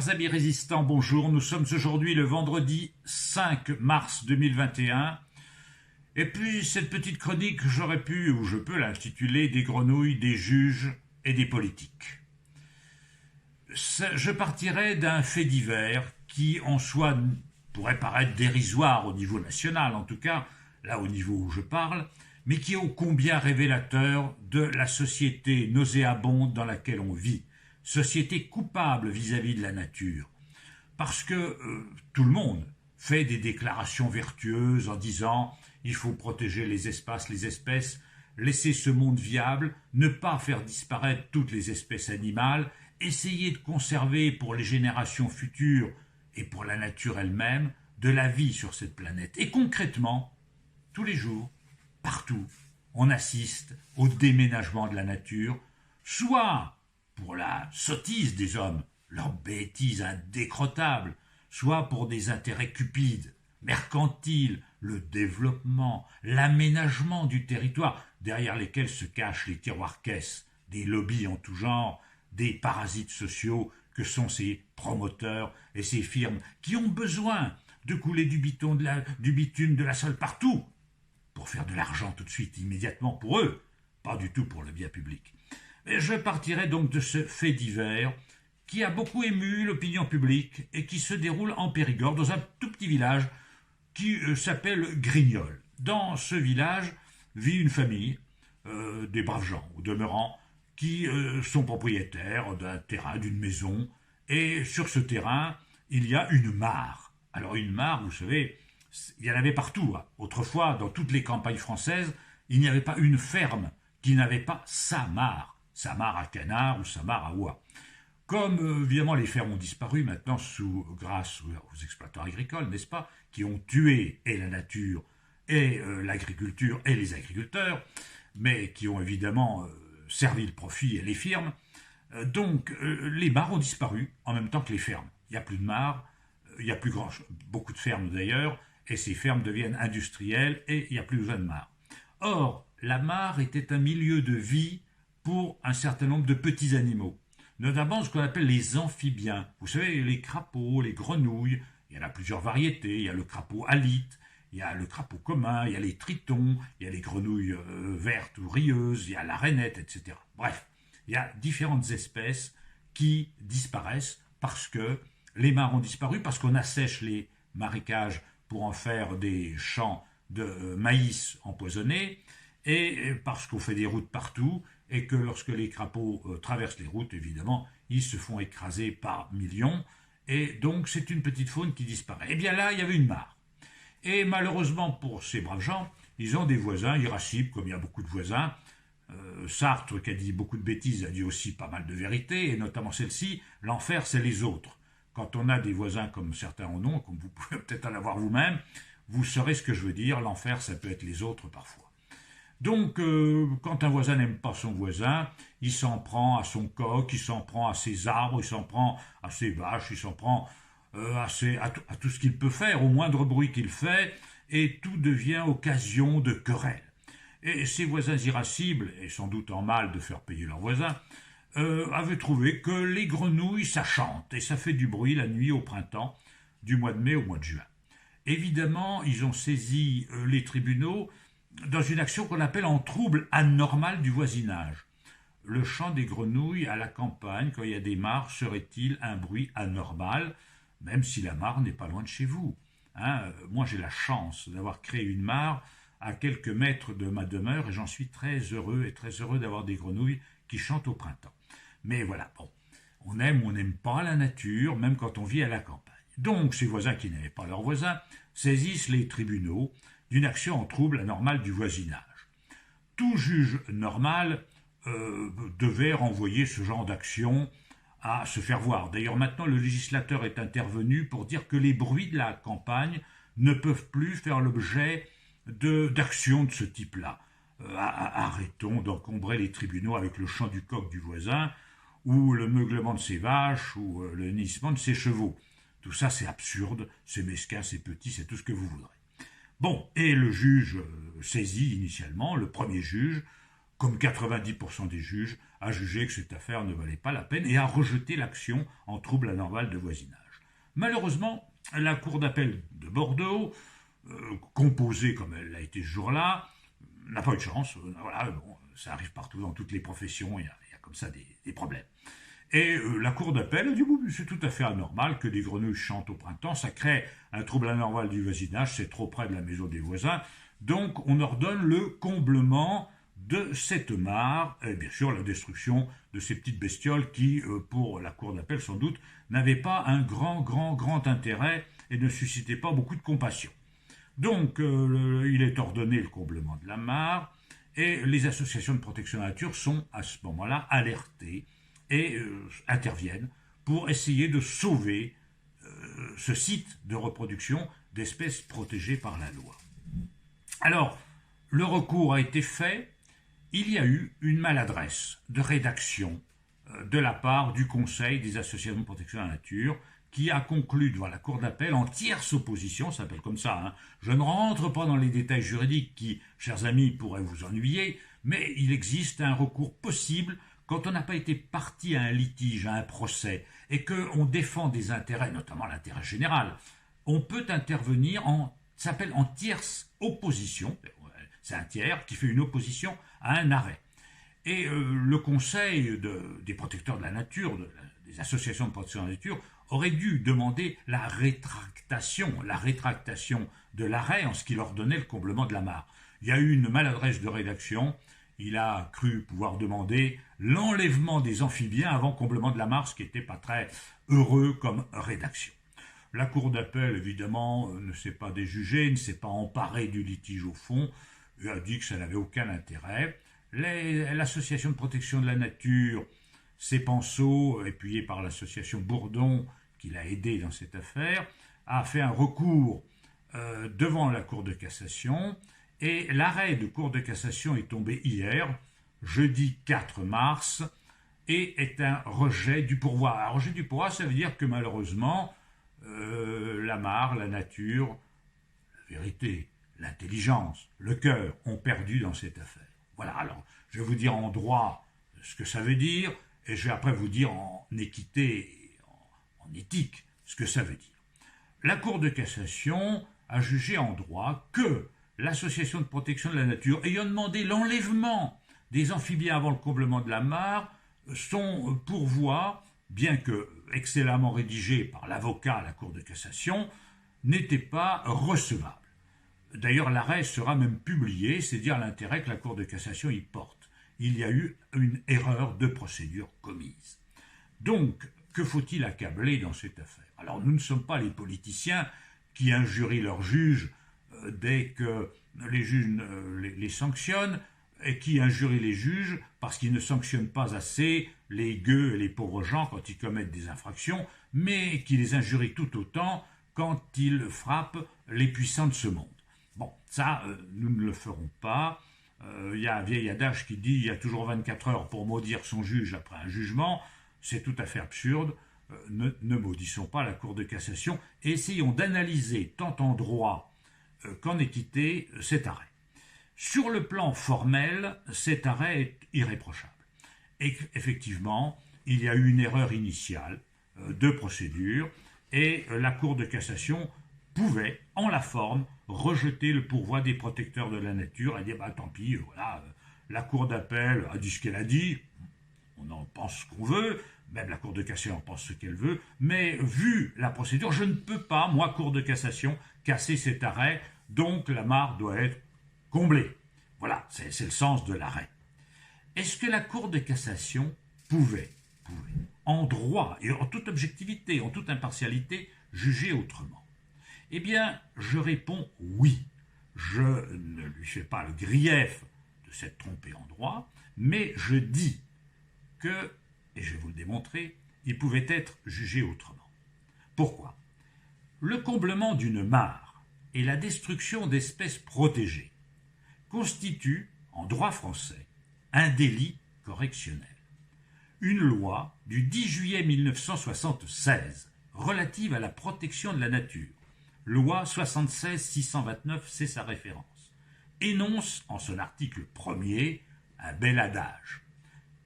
Amis résistants, bonjour. Nous sommes aujourd'hui le vendredi 5 mars 2021. Et puis cette petite chronique, j'aurais pu, ou je peux l'intituler « Des grenouilles, des juges et des politiques ». Je partirai d'un fait divers qui en soi pourrait paraître dérisoire au niveau national, en tout cas là au niveau où je parle, mais qui est ô combien révélateur de la société nauséabonde dans laquelle on vit, société coupable vis-à-vis de la nature, parce que tout le monde fait des déclarations vertueuses en disant il faut protéger les espaces, les espèces, laisser ce monde viable, ne pas faire disparaître toutes les espèces animales, essayer de conserver pour les générations futures et pour la nature elle-même de la vie sur cette planète. Et concrètement, tous les jours, partout, on assiste au déménagement de la nature, soit pour la sottise des hommes, leur bêtise indécrottable, soit pour des intérêts cupides, mercantiles, le développement, l'aménagement du territoire, derrière lesquels se cachent les tiroirs-caisses, des lobbies en tout genre, des parasites sociaux que sont ces promoteurs et ces firmes qui ont besoin de couler du bitume, de la sole partout, pour faire de l'argent tout de suite, immédiatement pour eux, pas du tout pour le bien public. Et je partirai donc de ce fait divers qui a beaucoup ému l'opinion publique et qui se déroule en Périgord, dans un tout petit village qui s'appelle Grignol. Dans ce village vit une famille, des braves gens, au demeurant, qui sont propriétaires d'un terrain, d'une maison, et sur ce terrain, il y a une mare. Alors une mare, vous savez, il y en avait partout. Autrefois, dans toutes les campagnes françaises, il n'y avait pas une ferme qui n'avait pas sa mare à canard ou sa mare à oie. Comme évidemment les fermes ont disparu maintenant grâce aux exploitants agricoles, n'est-ce pas, qui ont tué et la nature et l'agriculture et les agriculteurs, mais qui ont évidemment servi le profit et les firmes. Donc les mares ont disparu en même temps que les fermes. Il n'y a plus de mares, il n'y a plus beaucoup de fermes d'ailleurs, et ces fermes deviennent industrielles et il n'y a plus besoin de mares. Or, la mare était un milieu de vie pour un certain nombre de petits animaux, notamment ce qu'on appelle les amphibiens. Vous savez, les crapauds, les grenouilles, il y en a plusieurs variétés, il y a le crapaud alite, il y a le crapaud commun, il y a les tritons, il y a les grenouilles vertes ou rieuses, il y a la rainette, etc. Bref, il y a différentes espèces qui disparaissent parce que les mares ont disparu, parce qu'on assèche les marécages pour en faire des champs de maïs empoisonnés, et parce qu'on fait des routes partout, et que lorsque les crapauds traversent les routes, évidemment, ils se font écraser par millions, et donc c'est une petite faune qui disparaît. Et bien là, il y avait une mare. Et malheureusement pour ces braves gens, ils ont des voisins irascibles, comme il y a beaucoup de voisins. Sartre, qui a dit beaucoup de bêtises, a dit aussi pas mal de vérités, et notamment celle-ci, l'enfer, c'est les autres. Quand on a des voisins comme certains en ont, comme vous pouvez peut-être en avoir vous-même, vous saurez ce que je veux dire, l'enfer, ça peut être les autres parfois. Donc, quand un voisin n'aime pas son voisin, il s'en prend à son coq, il s'en prend à ses arbres, il s'en prend à ses vaches, il s'en prend à tout ce qu'il peut faire, au moindre bruit qu'il fait, et tout devient occasion de querelle. Et ces voisins irascibles, et sans doute en mal de faire payer leurs voisins, avaient trouvé que les grenouilles, ça chante, et ça fait du bruit la nuit au printemps, du mois de mai au mois de juin. Évidemment, ils ont saisi les tribunaux dans une action qu'on appelle en trouble anormal du voisinage. Le chant des grenouilles à la campagne, quand il y a des mares, serait-il un bruit anormal, même si la mare n'est pas loin de chez vous, moi j'ai la chance d'avoir créé une mare à quelques mètres de ma demeure et j'en suis très heureux d'avoir des grenouilles qui chantent au printemps. Mais voilà, bon, on aime ou on n'aime pas la nature, même quand on vit à la campagne. Donc ces voisins qui n'avaient pas leurs voisins saisissent les tribunaux d'une action en trouble anormal du voisinage. Tout juge normal devait renvoyer ce genre d'action à se faire voir. D'ailleurs, maintenant, le législateur est intervenu pour dire que les bruits de la campagne ne peuvent plus faire l'objet d'actions de ce type-là. Arrêtons d'encombrer les tribunaux avec le chant du coq du voisin, ou le meuglement de ses vaches, ou le hennissement de ses chevaux. Tout ça, c'est absurde, c'est mesquin, c'est petit, c'est tout ce que vous voudrez. Bon, et le juge saisit initialement, le premier juge, comme 90% des juges, a jugé que cette affaire ne valait pas la peine et a rejeté l'action en trouble anormal de voisinage. Malheureusement, la Cour d'appel de Bordeaux, composée comme elle l'a été ce jour-là, n'a pas eu de chance. Voilà, bon, ça arrive partout dans toutes les professions, il y a comme ça des problèmes. Et la Cour d'appel a dit bon, c'est tout à fait anormal que des grenouilles chantent au printemps, ça crée un trouble anormal du voisinage, c'est trop près de la maison des voisins, donc on ordonne le comblement de cette mare, et bien sûr la destruction de ces petites bestioles qui, pour la Cour d'appel sans doute, n'avaient pas un grand intérêt et ne suscitaient pas beaucoup de compassion. Donc il est ordonné le comblement de la mare, et les associations de protection de la nature sont à ce moment-là alertées et interviennent pour essayer de sauver ce site de reproduction d'espèces protégées par la loi. Alors, le recours a été fait, il y a eu une maladresse de rédaction de la part du Conseil des associations de protection de la nature qui a conclu devant la Cour d'appel en tierce opposition, ça s'appelle comme ça, hein. Je ne rentre pas dans les détails juridiques qui, chers amis, pourraient vous ennuyer, mais il existe un recours possible quand on n'a pas été partie à un litige, à un procès, et qu'on défend des intérêts, notamment l'intérêt général. On peut intervenir ça s'appelle en tierce opposition, c'est un tiers qui fait une opposition à un arrêt. Et le Conseil des protecteurs de la nature, des associations de protection de la nature, aurait dû demander la rétractation de l'arrêt en ce qui leur donnait le comblement de la mare. Il y a eu une maladresse de rédaction, il a cru pouvoir demander l'enlèvement des amphibiens avant comblement de la mare, ce qui n'était pas très heureux comme rédaction. La Cour d'appel, évidemment, ne s'est pas déjugée, ne s'est pas emparée du litige au fond, et a dit que ça n'avait aucun intérêt. L'association de protection de la nature, Cepenso, appuyée par l'association Bourdon, qui l'a aidé dans cette affaire, a fait un recours devant la Cour de cassation, et l'arrêt de Cour de cassation est tombé hier, jeudi 4 mars, et est un rejet du pourvoi. Un rejet du pourvoi, ça veut dire que malheureusement, la mare, la nature, la vérité, l'intelligence, le cœur ont perdu dans cette affaire. Voilà, alors je vais vous dire en droit ce que ça veut dire, et je vais après vous dire en équité et en éthique ce que ça veut dire. La Cour de cassation a jugé en droit que l'association de protection de la nature, ayant demandé l'enlèvement des amphibiens avant le comblement de la mare, son pourvoi, bien que excellemment rédigé par l'avocat à la Cour de cassation, n'était pas recevable. D'ailleurs, l'arrêt sera même publié, c'est dire l'intérêt que la Cour de cassation y porte. Il y a eu une erreur de procédure commise. Donc, que faut-il accabler dans cette affaire? Alors, nous ne sommes pas les politiciens qui injurient leurs juges dès que les juges les sanctionnent, et qui injurient les juges parce qu'ils ne sanctionnent pas assez les gueux et les pauvres gens quand ils commettent des infractions, mais qui les injurient tout autant quand ils frappent les puissants de ce monde. Bon, ça, nous ne le ferons pas. Il y a un vieil adage qui dit « il y a toujours 24 heures pour maudire son juge après un jugement ». C'est tout à fait absurde. Ne maudissons pas la Cour de cassation et essayons d'analyser tant en droit qu'en équité cet arrêt. Sur le plan formel, cet arrêt est irréprochable. Et effectivement, il y a eu une erreur initiale de procédure et la Cour de cassation pouvait, en la forme, rejeter le pourvoi des protecteurs de la nature et dire bah, tant pis, voilà, la Cour d'appel a dit ce qu'elle a dit, on en pense ce qu'on veut, même la Cour de cassation en pense ce qu'elle veut, mais vu la procédure, je ne peux pas, moi, Cour de cassation, casser cet arrêt, donc la mare doit être comblée. Voilà, c'est le sens de l'arrêt. Est-ce que la Cour de cassation pouvait, en droit et en toute objectivité, en toute impartialité, juger autrement? Eh bien, je réponds oui. Je ne lui fais pas le grief de s'être trompé en droit, mais je dis que, et je vais vous le démontrer, il pouvait être jugé autrement. Pourquoi? Le comblement d'une mare et la destruction d'espèces protégées constituent, en droit français, un délit correctionnel. Une loi du 10 juillet 1976 relative à la protection de la nature, loi 76-629, c'est sa référence, énonce en son article 1er un bel adage.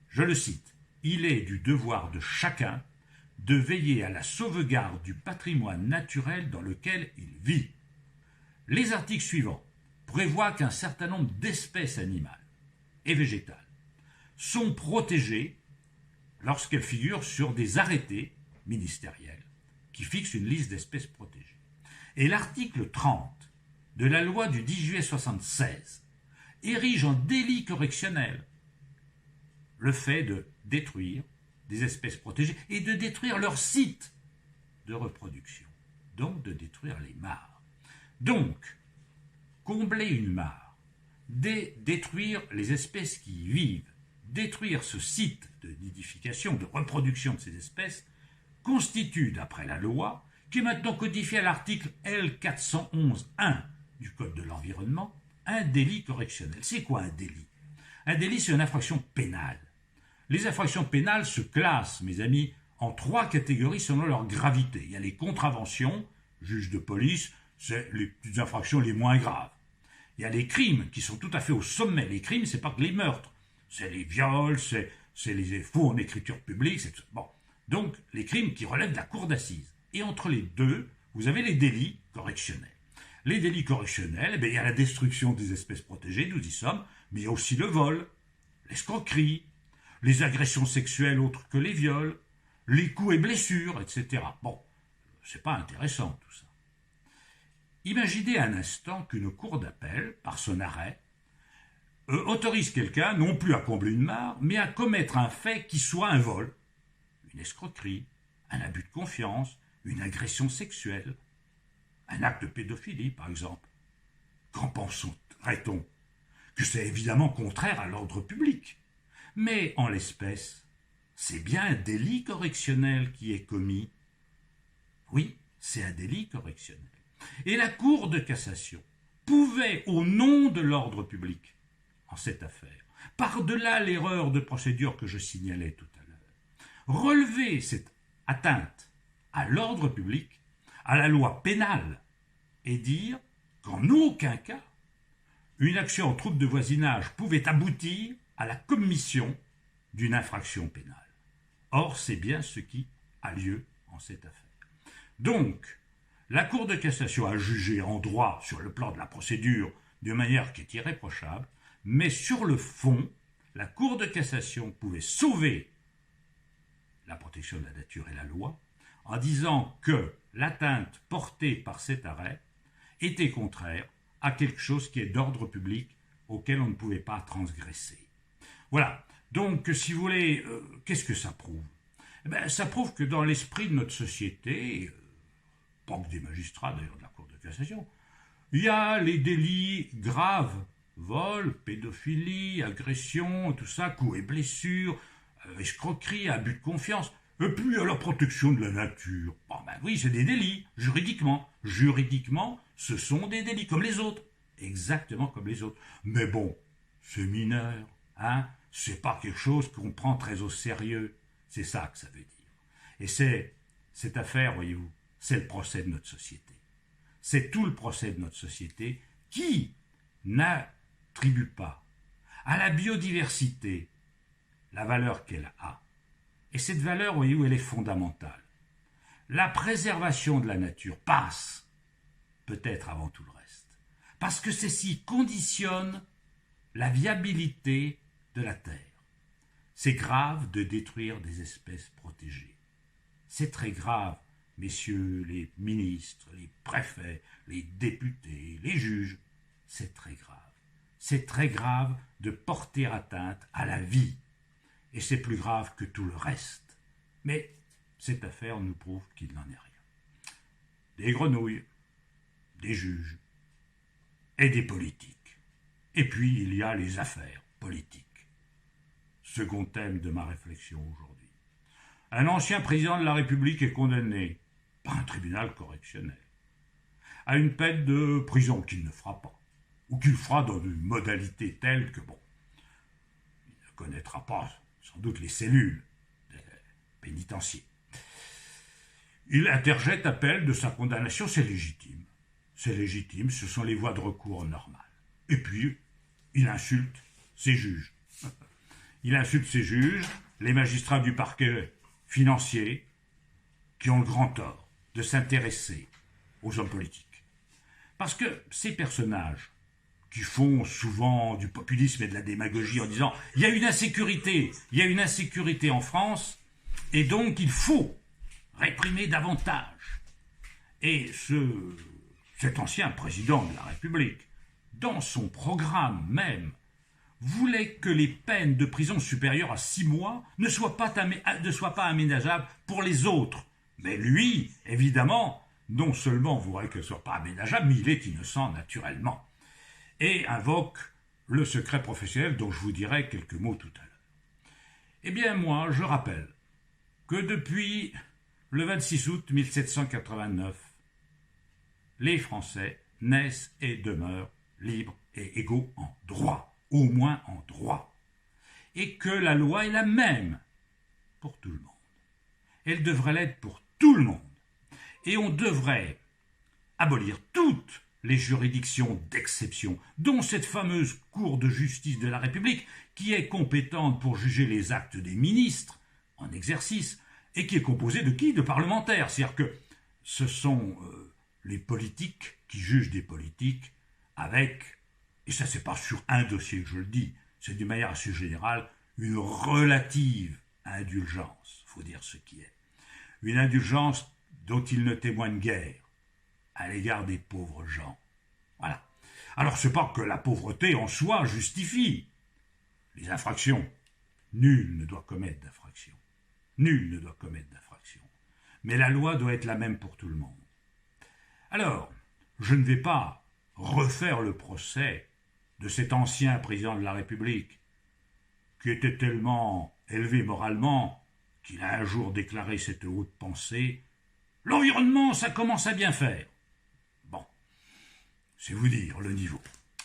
je le cite, « Il est du devoir de chacun de veiller à la sauvegarde du patrimoine naturel dans lequel il vit. » Les articles suivants prévoient qu'un certain nombre d'espèces animales et végétales sont protégées lorsqu'elles figurent sur des arrêtés ministériels qui fixent une liste d'espèces protégées. Et l'article 30 de la loi du 10 juillet 1976 érige en délit correctionnel le fait de détruire des espèces protégées et de détruire leur site de reproduction, donc de détruire les mares. Donc, combler une mare, détruire les espèces qui y vivent, détruire ce site de nidification, de reproduction de ces espèces, constitue, d'après la loi, qui est maintenant codifiée à l'article L411-1 du Code de l'environnement, un délit correctionnel. C'est quoi un délit? Un délit, c'est une infraction pénale. Les infractions pénales se classent, mes amis, en 3 catégories selon leur gravité. Il y a les contraventions, juge de police, c'est les petites infractions les moins graves. Il y a les crimes qui sont tout à fait au sommet. Les crimes, c'est pas que les meurtres, c'est les viols, c'est les faux en écriture publique, c'est tout. Bon. Donc, les crimes qui relèvent de la cour d'assises. Et entre les deux, vous avez les délits correctionnels. Les délits correctionnels, il y a la destruction des espèces protégées, nous y sommes, mais il y a aussi le vol, l'escroquerie, les agressions sexuelles autres que les viols, les coups et blessures, etc. Bon, c'est pas intéressant tout ça. Imaginez un instant qu'une cour d'appel, par son arrêt, autorise quelqu'un non plus à combler une mare, mais à commettre un fait qui soit un vol, une escroquerie, un abus de confiance, une agression sexuelle, un acte de pédophilie, par exemple. Qu'en penserait-on? Que c'est évidemment contraire à l'ordre public. Mais en l'espèce, c'est bien un délit correctionnel qui est commis. Oui, c'est un délit correctionnel. Et la Cour de cassation pouvait, au nom de l'ordre public, en cette affaire, par-delà l'erreur de procédure que je signalais tout à l'heure, relever cette atteinte à l'ordre public, à la loi pénale, et dire qu'en aucun cas, une action en trouble de voisinage pouvait aboutir à la commission d'une infraction pénale. Or, c'est bien ce qui a lieu en cette affaire. Donc, la Cour de cassation a jugé en droit sur le plan de la procédure de manière qui est irréprochable, mais sur le fond, la Cour de cassation pouvait sauver la protection de la nature et la loi en disant que l'atteinte portée par cet arrêt était contraire à quelque chose qui est d'ordre public auquel on ne pouvait pas transgresser. Voilà. Donc, si vous voulez, qu'est-ce que ça prouve? Ça prouve que dans l'esprit de notre société, pas que des magistrats d'ailleurs de la Cour de cassation, il y a les délits graves, vol, pédophilie, agression, tout ça, coups et blessures, escroquerie, abus de confiance, et puis la protection de la nature. Bon, oui, c'est des délits, juridiquement. Juridiquement, ce sont des délits, comme les autres. Exactement comme les autres. Mais bon, c'est mineur, hein? C'est pas quelque chose qu'on prend très au sérieux. C'est ça que ça veut dire. Et c'est cette affaire, voyez-vous, c'est le procès de notre société. C'est tout le procès de notre société qui n'attribue pas à la biodiversité la valeur qu'elle a. Et cette valeur, voyez-vous, elle est fondamentale. La préservation de la nature passe peut-être avant tout le reste. Parce que ceci conditionne la viabilité de la Terre. C'est grave de détruire des espèces protégées. C'est très grave, messieurs les ministres, les préfets, les députés, les juges. C'est très grave. C'est très grave de porter atteinte à la vie. Et c'est plus grave que tout le reste. Mais cette affaire nous prouve qu'il n'en est rien. Des grenouilles, des juges et des politiques. Et puis il y a les affaires politiques. Second thème de ma réflexion aujourd'hui. Un ancien président de la République est condamné par un tribunal correctionnel à une peine de prison qu'il ne fera pas, ou qu'il fera dans une modalité telle que, bon, il ne connaîtra pas sans doute les cellules pénitentiaires. Il interjette appel de sa condamnation, c'est légitime. C'est légitime, ce sont les voies de recours normales. Et puis, il insulte ses juges. il insulte ses juges, les magistrats du parquet financier, qui ont le grand tort de s'intéresser aux hommes politiques. Parce que ces personnages qui font souvent du populisme et de la démagogie en disant « il y a une insécurité en France, et donc il faut réprimer davantage ». Et cet ancien président de la République, dans son programme même, voulait que les peines de prison supérieures à 6 mois ne soient pas aménageables pour les autres. Mais lui, évidemment, non seulement voudrait que ce ne soit pas aménageable, mais il est innocent naturellement. Et invoque le secret professionnel dont je vous dirai quelques mots tout à l'heure. Eh bien moi, je rappelle que depuis le 26 août 1789, les Français naissent et demeurent libres et égaux en droit, au moins en droit, et que la loi est la même pour tout le monde. Elle devrait l'être pour tout le monde. Et on devrait abolir toutes les juridictions d'exception, dont cette fameuse Cour de justice de la République, qui est compétente pour juger les actes des ministres en exercice, et qui est composée de qui? De parlementaires. C'est-à-dire que ce sont les politiques qui jugent des politiques avec, et ça c'est pas sur un dossier que je le dis, c'est d'une manière assez générale, une relative indulgence, il faut dire ce qui est. Une indulgence dont ils ne témoignent guère à l'égard des pauvres gens. Voilà. Alors c'est pas que la pauvreté en soi justifie les infractions. Nul ne doit commettre d'infraction. Nul ne doit commettre d'infraction. Mais la loi doit être la même pour tout le monde. Alors, je ne vais pas refaire le procès de cet ancien président de la République qui était tellement élevé moralement qu'il a un jour déclaré cette haute pensée « L'environnement, ça commence à bien faire ». Bon, c'est vous dire le niveau.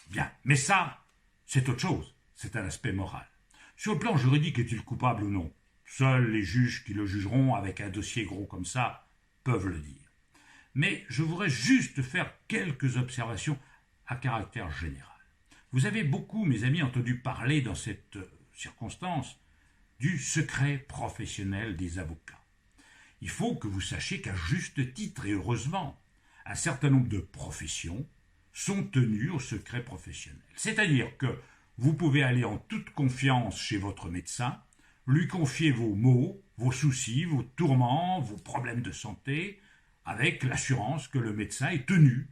Bien, mais ça, c'est autre chose, c'est un aspect moral. Sur le plan juridique, est-il coupable ou non? Seuls les juges qui le jugeront avec un dossier gros comme ça peuvent le dire. Mais je voudrais juste faire quelques observations à caractère général. Vous avez beaucoup, mes amis, entendu parler dans cette circonstance du secret professionnel des avocats. Il faut que vous sachiez qu'à juste titre, et heureusement, un certain nombre de professions sont tenues au secret professionnel. C'est-à-dire que vous pouvez aller en toute confiance chez votre médecin, lui confier vos maux, vos soucis, vos tourments, vos problèmes de santé, avec l'assurance que le médecin est tenu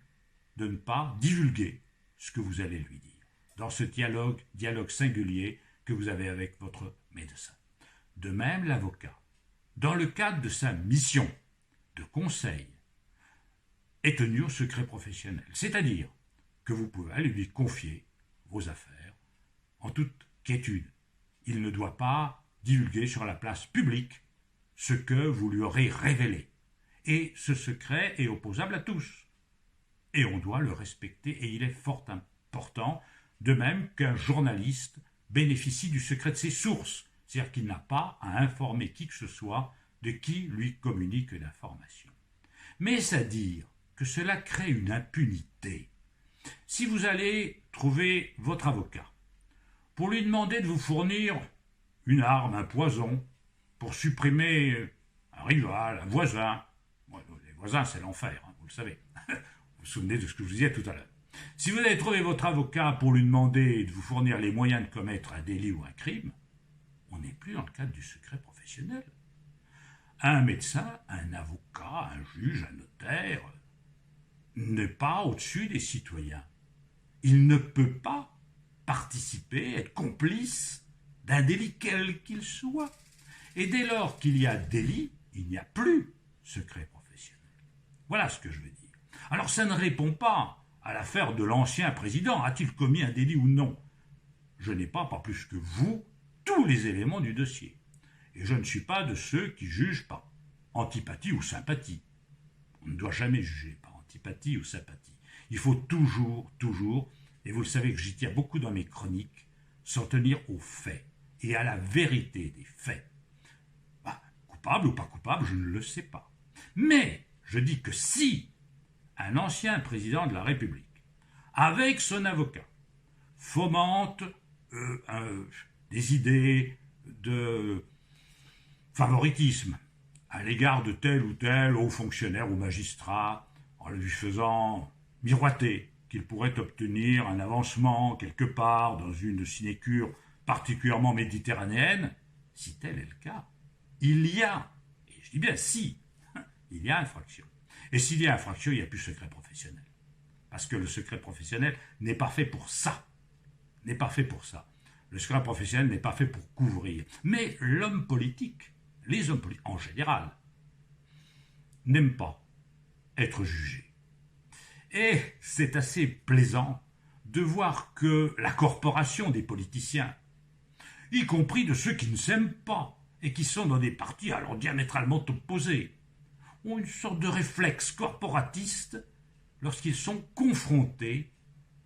de ne pas divulguer ce que vous allez lui dire, dans ce dialogue singulier que vous avez avec votre médecin. De même, l'avocat, dans le cadre de sa mission de conseil, est tenu au secret professionnel. C'est-à-dire que vous pouvez aller lui confier vos affaires en toute quiétude. Il ne doit pas divulguer sur la place publique ce que vous lui aurez révélé. Et ce secret est opposable à tous. Et on doit le respecter, et il est fort important, de même qu'un journaliste bénéficie du secret de ses sources, c'est-à-dire qu'il n'a pas à informer qui que ce soit de qui lui communique l'information. Mais c'est à dire que cela crée une impunité. Si vous allez trouver votre avocat pour lui demander de vous fournir une arme, un poison, pour supprimer un rival, un voisin, les voisins c'est l'enfer, hein, vous le savez, vous vous souvenez de ce que je vous disais tout à l'heure. Si vous allez trouver votre avocat pour lui demander de vous fournir les moyens de commettre un délit ou un crime, on n'est plus dans le cadre du secret professionnel. Un médecin, un avocat, un juge, un notaire n'est pas au-dessus des citoyens. Il ne peut pas participer, être complice d'un délit quel qu'il soit. Et dès lors qu'il y a délit, il n'y a plus secret professionnel. Voilà ce que je veux dire. Alors ça ne répond pas à l'affaire de l'ancien président. A-t-il commis un délit ou non? Je n'ai pas plus que vous, tous les éléments du dossier. Et je ne suis pas de ceux qui jugent par antipathie ou sympathie. On ne doit jamais juger par antipathie ou sympathie. Il faut toujours, et vous le savez que j'y tiens beaucoup dans mes chroniques, s'en tenir aux faits et à la vérité des faits. Coupable ou pas coupable, je ne le sais pas. Mais je dis que si un ancien président de la République, avec son avocat, fomente des idées de favoritisme à l'égard de tel ou tel haut fonctionnaire ou magistrat, en lui faisant miroiter qu'il pourrait obtenir un avancement quelque part dans une sinécure particulièrement méditerranéenne, si tel est le cas, il y a, et je dis bien si, il y a infraction. Et s'il y a infraction, il n'y a plus secret professionnel. Parce que le secret professionnel n'est pas fait pour ça. N'est pas fait pour ça. Le secret professionnel n'est pas fait pour couvrir. Mais l'homme politique, les hommes politiques en général, n'aiment pas être jugés. Et c'est assez plaisant de voir que la corporation des politiciens, y compris de ceux qui ne s'aiment pas et qui sont dans des partis alors diamétralement opposés, ont une sorte de réflexe corporatiste lorsqu'ils sont confrontés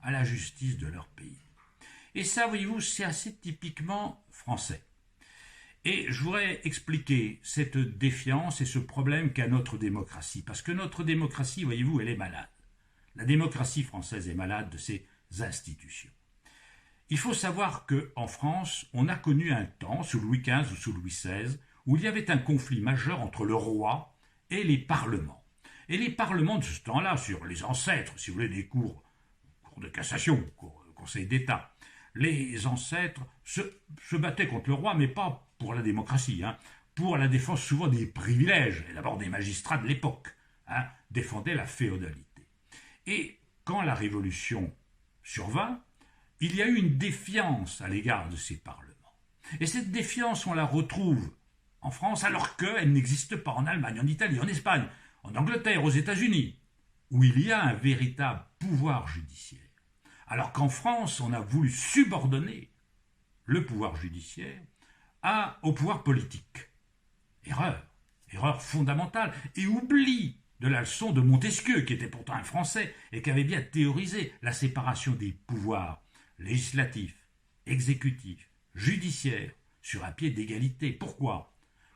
à la justice de leur pays. Et ça, voyez-vous, c'est assez typiquement français. Et je voudrais expliquer cette défiance et ce problème qu'a notre démocratie. Parce que notre démocratie, voyez-vous, elle est malade. La démocratie française est malade de ses institutions. Il faut savoir qu'en France, on a connu un temps, sous Louis XV ou sous Louis XVI, où il y avait un conflit majeur entre le roi et les parlements. Et les parlements de ce temps-là, sur les ancêtres, si vous voulez, des cours de cassation, Conseil d'État, les ancêtres se battaient contre le roi, mais pas pour la démocratie, pour la défense souvent des privilèges, et d'abord des magistrats de l'époque, défendaient la féodalité. Et quand la Révolution survint, il y a eu une défiance à l'égard de ces parlements. Et cette défiance, on la retrouve en France, alors qu'elle n'existe pas en Allemagne, en Italie, en Espagne, en Angleterre, aux États-Unis, où il y a un véritable pouvoir judiciaire. Alors qu'en France, on a voulu subordonner le pouvoir judiciaire au pouvoir politique. Erreur fondamentale, et oubli de la leçon de Montesquieu, qui était pourtant un Français, et qui avait bien théorisé la séparation des pouvoirs législatifs, exécutifs, judiciaires, sur un pied d'égalité. Pourquoi ?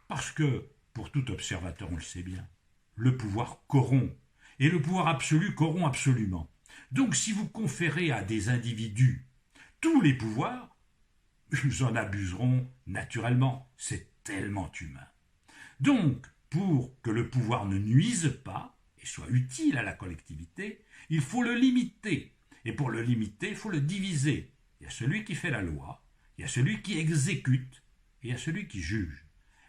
Parce que, pour tout observateur, on le sait bien, le pouvoir corrompt, et le pouvoir absolu corrompt absolument. Donc si vous conférez à des individus tous les pouvoirs, ils en abuseront naturellement, c'est tellement humain. Donc, pour que le pouvoir ne nuise pas et soit utile à la collectivité, il faut le limiter. Et pour le limiter, il faut le diviser. Il y a celui qui fait la loi, il y a celui qui exécute, et il y a celui qui juge.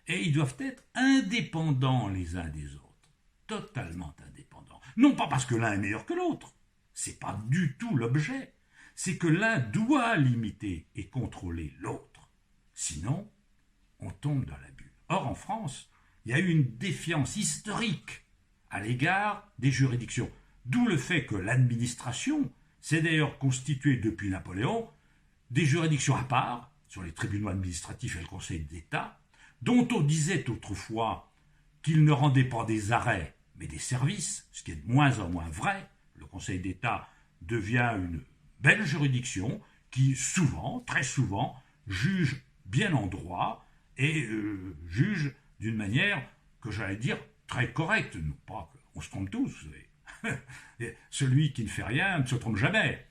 Et ils doivent être indépendants les uns des autres, totalement indépendants. Non pas parce que l'un est meilleur que l'autre, c'est pas du tout l'objet, c'est que l'un doit limiter et contrôler l'autre. Sinon, on tombe dans l'abus. Or, en France, il y a eu une défiance historique à l'égard des juridictions. D'où le fait que l'administration s'est d'ailleurs constituée depuis Napoléon des juridictions à part, sur les tribunaux administratifs et le Conseil d'État, dont on disait autrefois qu'ils ne rendaient pas des arrêts, mais des services, ce qui est de moins en moins vrai. Le Conseil d'État devient une belle juridiction qui souvent, très souvent, juge bien en droit et juge d'une manière que j'allais dire très correcte. Non pas qu'on se trompe tous, vous savez. Celui qui ne fait rien ne se trompe jamais.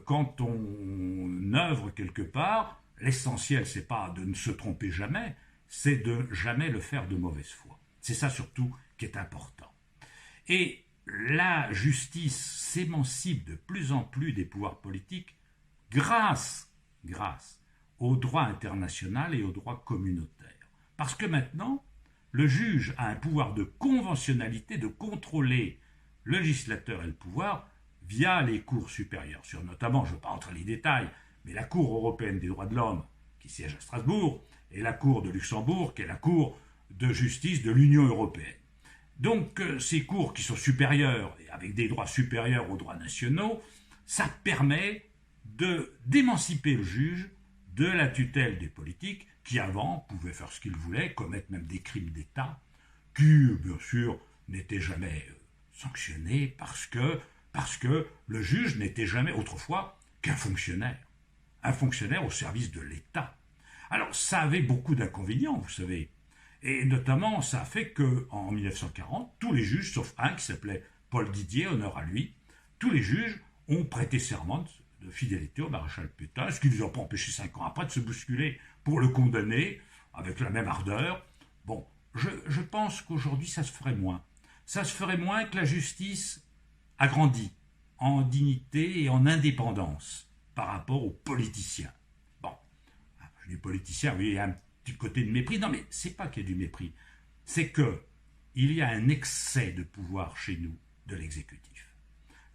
Quand on œuvre quelque part, l'essentiel, c'est pas de ne se tromper jamais, c'est de jamais le faire de mauvaise foi. C'est ça surtout qui est important. Et la justice s'émancipe de plus en plus des pouvoirs politiques grâce au droit international et au droit communautaire. Parce que maintenant, le juge a un pouvoir de conventionnalité, de contrôler le législateur et le pouvoir via les cours supérieures. Sur notamment, je ne vais pas entrer dans les détails, mais la Cour européenne des droits de l'homme, qui siège à Strasbourg, et la Cour de Luxembourg, qui est la Cour de justice de l'Union européenne. Donc ces cours qui sont supérieurs, et avec des droits supérieurs aux droits nationaux, ça permet d'émanciper le juge de la tutelle des politiques, qui avant pouvaient faire ce qu'ils voulaient, commettre même des crimes d'État, qui bien sûr n'étaient jamais sanctionnés parce que le juge n'était jamais autrefois qu'un fonctionnaire au service de l'État. Alors ça avait beaucoup d'inconvénients, vous savez. Et notamment, ça a fait qu'en 1940, tous les juges, sauf un qui s'appelait Paul Didier, honneur à lui, tous les juges ont prêté serment de fidélité au maréchal Pétain, ce qui ne les a pas empêchés 5 ans après de se bousculer pour le condamner avec la même ardeur. Bon, je pense qu'aujourd'hui, ça se ferait moins. Ça se ferait moins que la justice a grandi en dignité et en indépendance par rapport aux politiciens. Bon, je dis politiciens, oui, il y a un petit côté de mépris. Non, mais c'est pas qu'il y a du mépris. C'est que il y a un excès de pouvoir chez nous de l'exécutif.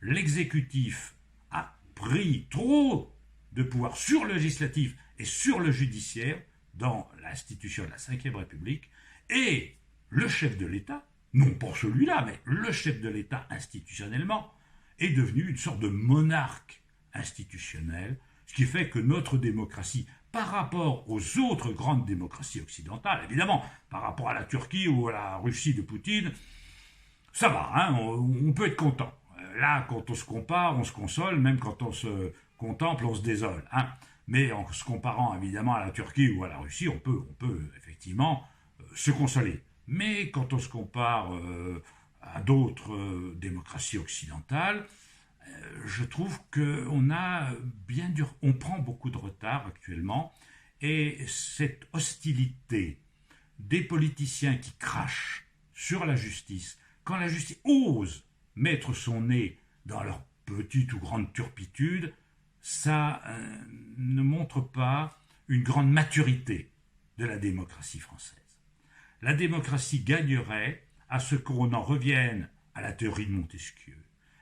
L'exécutif a pris trop de pouvoir sur le législatif et sur le judiciaire dans l'institution de la Ve République, et le chef de l'État, non pas celui-là, mais le chef de l'État institutionnellement, est devenu une sorte de monarque institutionnel, ce qui fait que notre démocratie, par rapport aux autres grandes démocraties occidentales, évidemment, par rapport à la Turquie ou à la Russie de Poutine, ça va, hein, on peut être content. Là, quand on se compare, on se console, même quand on se contemple, on se désole. Hein. Mais en se comparant évidemment à la Turquie ou à la Russie, on peut effectivement se consoler. Mais quand on se compare à d'autres démocraties occidentales, je trouve qu'on on prend beaucoup de retard actuellement, et cette hostilité des politiciens qui crachent sur la justice, quand la justice ose mettre son nez dans leur petite ou grande turpitude, ça ne montre pas une grande maturité de la démocratie française. La démocratie gagnerait à ce qu'on en revienne à la théorie de Montesquieu,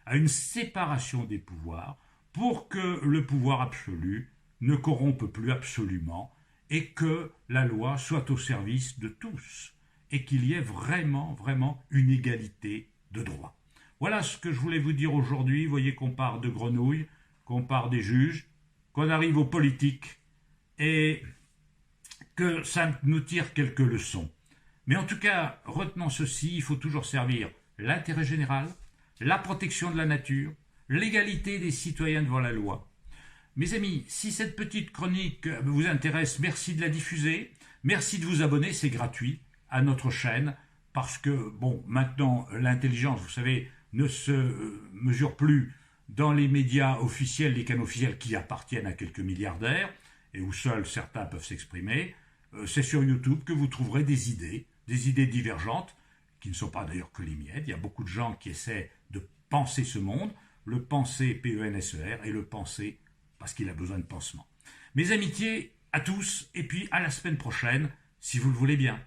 à une séparation des pouvoirs pour que le pouvoir absolu ne corrompe plus absolument et que la loi soit au service de tous et qu'il y ait vraiment, vraiment une égalité de droit. Voilà ce que je voulais vous dire aujourd'hui. Vous voyez qu'on part de grenouilles, qu'on part des juges, qu'on arrive aux politiques et que ça nous tire quelques leçons. Mais en tout cas, retenons ceci, il faut toujours servir l'intérêt général, la protection de la nature, l'égalité des citoyens devant la loi. Mes amis, si cette petite chronique vous intéresse, merci de la diffuser, merci de vous abonner, c'est gratuit, à notre chaîne, parce que, bon, maintenant, l'intelligence, vous savez, ne se mesure plus dans les médias officiels, les canaux officiels qui appartiennent à quelques milliardaires, et où seuls certains peuvent s'exprimer. C'est sur YouTube que vous trouverez des idées divergentes, qui ne sont pas d'ailleurs que les miennes. Il y a beaucoup de gens qui essaient de penser ce monde, le penser P-E-N-S-E-R, et le penser parce qu'il a besoin de pansement. Mes amitiés à tous, et puis à la semaine prochaine, si vous le voulez bien.